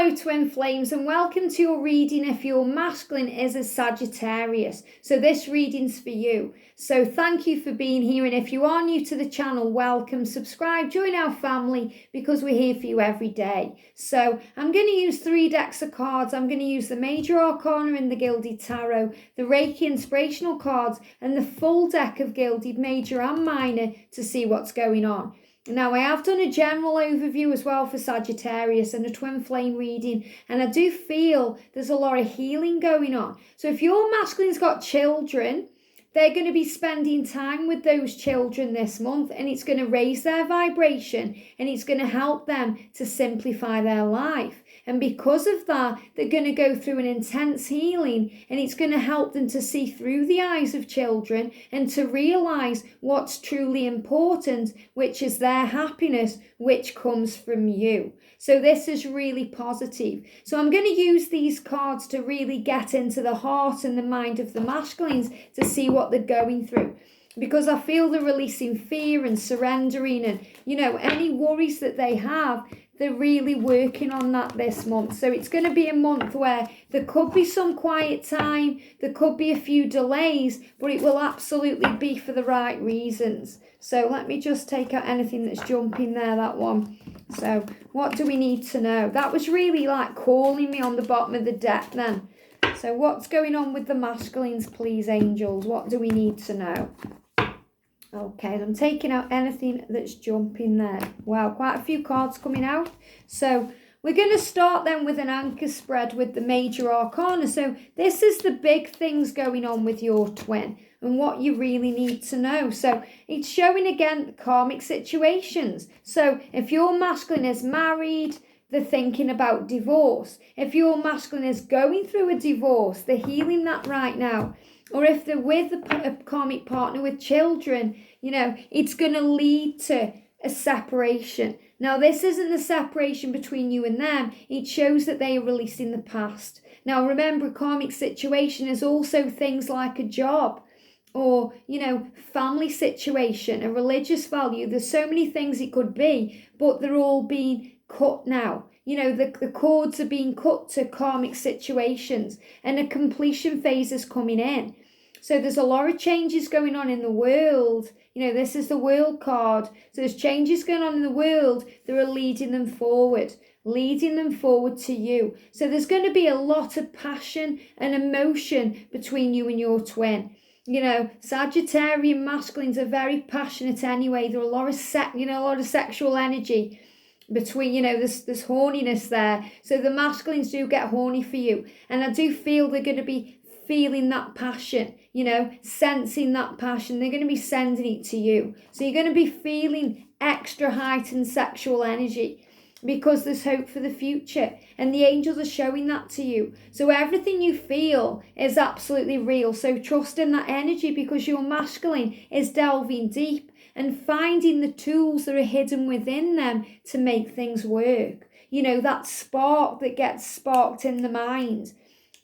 Hello twin flames, and welcome to your reading if your masculine is a Sagittarius. So this reading's for you. So thank you for being here, and if you are new to the channel, welcome, subscribe, join our family because we're here for you every day. So I'm going to use 3 decks of cards. I'm going to use the Major Arcana in the Gilded Tarot, the Reiki Inspirational cards, and the full deck of Gilded Major and Minor to see what's going on. Now, I have done a general overview as well for Sagittarius and a twin flame reading, and I do feel there's a lot of healing going on. So if your masculine's got children, they're going to be spending time with those children this month, and it's going to raise their vibration, and it's going to help them to simplify their life. And because of that, they're going to go through an intense healing, and it's going to help them to see through the eyes of children and to realize what's truly important, which is their happiness, which comes from you. So this is really positive. So I'm going to use these cards to really get into the heart and the mind of the masculines to see what they're going through. Because I feel they're releasing fear and surrendering and, any worries that they have, they're really working on that this month. So it's going to be a month where there could be some quiet time, there could be a few delays, but it will absolutely be for the right reasons. So let me just take out anything that's jumping there, that one. So what do we need to know? That was really like calling me on the bottom of the deck then. So what's going on with the masculines, please, angels? What do we need to know? Okay, I'm taking out anything that's jumping there. Wow, quite a few cards coming out. So we're going to start then with an anchor spread with the Major Arcana. So this is the big things going on with your twin and what you really need to know. So it's showing again karmic situations. So if your masculine is married, they're thinking about divorce. If your masculine is going through a divorce, they're healing that right now. Or if they're with a karmic partner with children, it's going to lead to a separation. Now, this isn't the separation between you and them. It shows that they are releasing the past. Now, remember, a karmic situation is also things like a job or, family situation, a religious value. There's so many things it could be, but they're all being cut now. The cords are being cut to karmic situations, and a completion phase is coming in. So there's a lot of changes going on in the world. This is the World card. So there's changes going on in the world that are leading them forward to you. So there's going to be a lot of passion and emotion between you and your twin. Sagittarian masculines are very passionate anyway. There are a lot of sexual energy between, there's horniness there. So the masculines do get horny for you. And I do feel they're going to be feeling that passion, sensing that passion. They're going to be sending it to you. So you're going to be feeling extra heightened sexual energy because there's hope for the future. And the angels are showing that to you. So everything you feel is absolutely real. So trust in that energy because your masculine is delving deep and finding the tools that are hidden within them to make things work. That spark that gets sparked in the mind.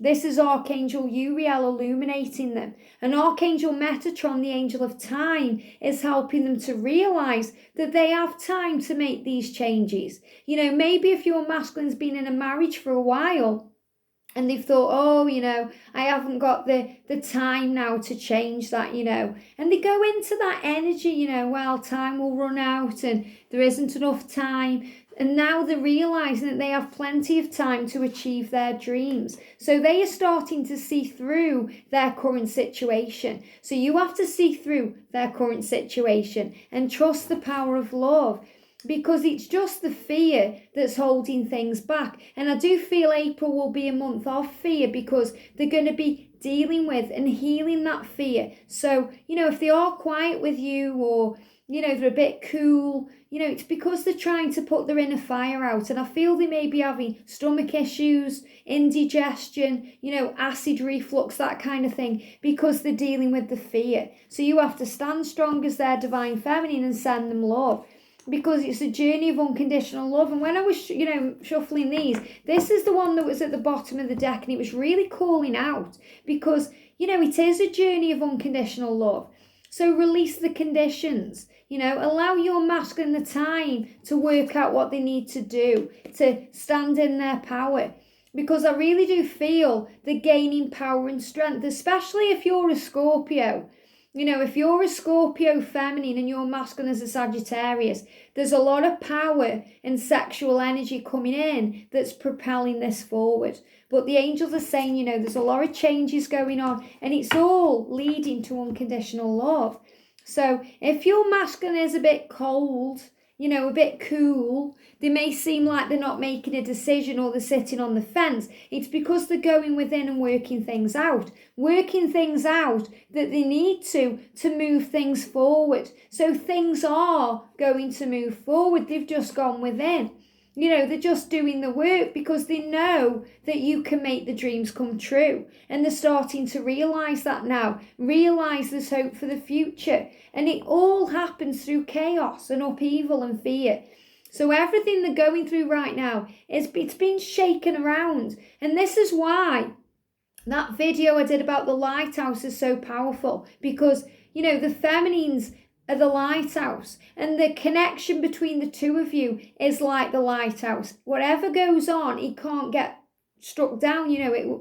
This is Archangel Uriel illuminating them. And Archangel Metatron, the angel of time, is helping them to realize that they have time to make these changes. Maybe if your masculine's been in a marriage for a while, and they've thought, I haven't got the time now to change that, And they go into that energy, well, time will run out and there isn't enough time. And now they're realising that they have plenty of time to achieve their dreams. So they are starting to see through their current situation. So you have to see through their current situation and trust the power of love. Because it's just the fear that's holding things back. And I do feel April will be a month of fear because they're going to be dealing with and healing that fear. So, if they are quiet with you or, they're a bit cool, it's because they're trying to put their inner fire out. And I feel they may be having stomach issues, indigestion, acid reflux, that kind of thing, because they're dealing with the fear. So you have to stand strong as their divine feminine and send them love. Because it's a journey of unconditional love. And when I was, shuffling these, this is the one that was at the bottom of the deck, and it was really calling out because, it is a journey of unconditional love. So release the conditions. Allow your masculine the time to work out what they need to do, to stand in their power. Because I really do feel they're gaining power and strength, especially if you're a Scorpio. If you're a Scorpio feminine and your masculine is a Sagittarius, there's a lot of power and sexual energy coming in that's propelling this forward. But the angels are saying, there's a lot of changes going on, and it's all leading to unconditional love. So if your masculine is a bit cold, a bit cool, they may seem like they're not making a decision or they're sitting on the fence. It's because they're going within and working things out that they need to move things forward. So things are going to move forward. They've just gone within. They're just doing the work because they know that you can make the dreams come true. And they're starting to realise that now. Realise there's hope for the future. And it all happens through chaos and upheaval and fear. So everything they're going through right now, it's been shaken around. And this is why that video I did about the lighthouse is so powerful. Because, the feminines are the lighthouse, and the connection between the two of you is like the lighthouse. Whatever goes on, it can't get struck down,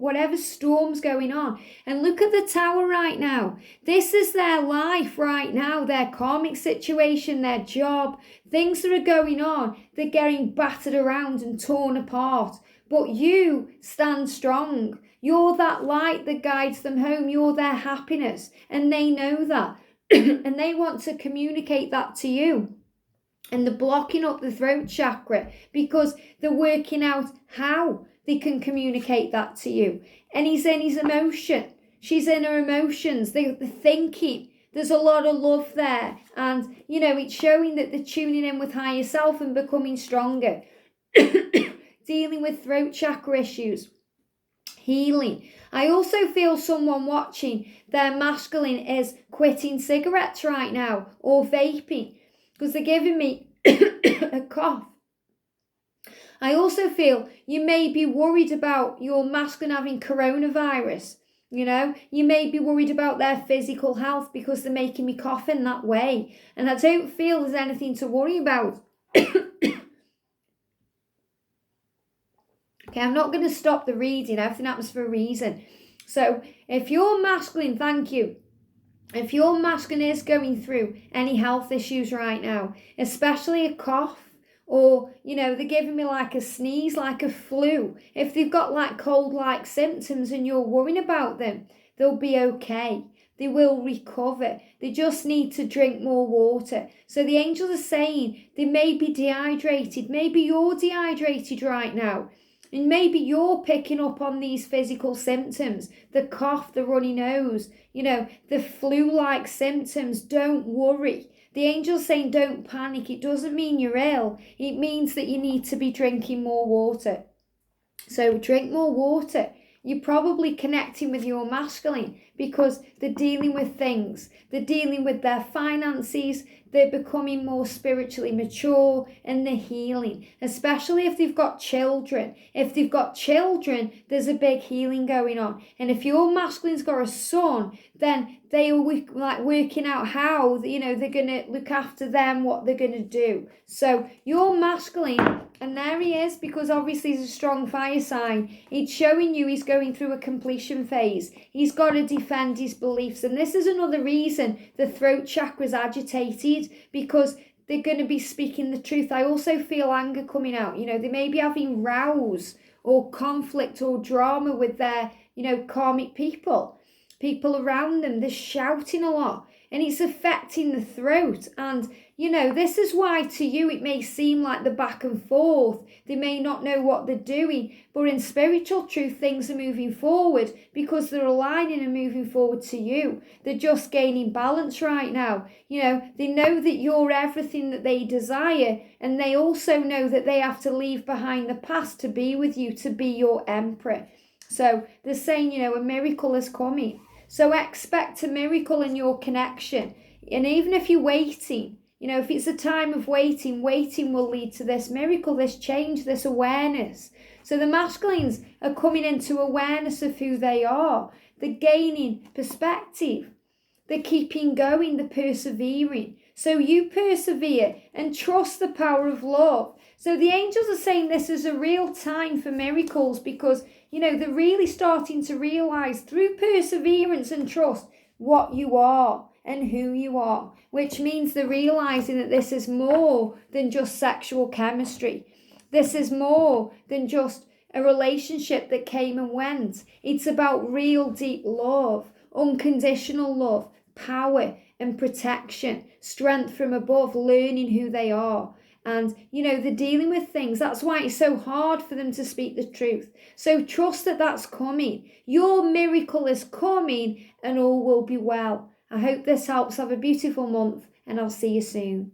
whatever storm's going on. And look at the tower right now. This is their life right now, their karmic situation, their job, things that are going on. They're getting battered around and torn apart. But you stand strong. You're that light that guides them home. You're their happiness, and they know that. And they want to communicate that to you. And they're blocking up the throat chakra because they're working out how they can communicate that to you. And he's in his emotion. She's in her emotions. They're thinking. There's a lot of love there. And, it's showing that they're tuning in with higher self and becoming stronger. Dealing with throat chakra issues. Healing. I also feel someone watching their masculine is quitting cigarettes right now or vaping because they're giving me a cough. I also feel you may be worried about your masculine having coronavirus. You may be worried about their physical health because they're making me cough in that way. And I don't feel there's anything to worry about. Okay, I'm not going to stop the reading. Everything happens for a reason. So if your masculine, thank you. If your masculine is going through any health issues right now, especially a cough, or, they're giving me like a sneeze, like a flu. If they've got like cold-like symptoms and you're worrying about them, they'll be okay. They will recover. They just need to drink more water. So the angels are saying they may be dehydrated. Maybe you're dehydrated right now. And maybe you're picking up on these physical symptoms, the cough, the runny nose, the flu-like symptoms. Don't worry. The angel's saying don't panic. It doesn't mean you're ill. It means that you need to be drinking more water. So drink more water. You're probably connecting with your masculine because they're dealing with things. They're dealing with their finances. They're becoming more spiritually mature and they're healing, especially if they've got children. If they've got children, there's a big healing going on. And if your masculine's got a son, then they are working out how, they're going to look after them, what they're going to do. So your masculine, and there he is, because obviously he's a strong fire sign. It's showing you he's going through a completion phase. He's got to defend his beliefs. And this is another reason the throat chakra is agitated, because they're going to be speaking the truth. I also feel anger coming out. They may be having rows or conflict or drama with their, karmic people around them. They're shouting a lot and it's affecting the throat. And, this is why to you it may seem like the back and forth. They may not know what they're doing, but in spiritual truth, things are moving forward because they're aligning and moving forward to you. They're just gaining balance right now. They know that you're everything that they desire, and they also know that they have to leave behind the past to be with you, to be your emperor. So they're saying, a miracle is coming. So expect a miracle in your connection. And even if you're waiting, if it's a time of waiting will lead to this miracle, this change, this awareness. So the masculines are coming into awareness of who they are. They're gaining perspective. the keeping going, the persevering. So you persevere and trust the power of love. So the angels are saying this is a real time for miracles because, they're really starting to realize through perseverance and trust what you are and who you are, which means they're realizing that this is more than just sexual chemistry. This is more than just a relationship that came and went. It's about real deep love, unconditional love, power and protection, strength from above, learning who they are. And, they're dealing with things. That's why it's so hard for them to speak the truth. So trust that that's coming. Your miracle is coming and all will be well. I hope this helps. Have a beautiful month and I'll see you soon.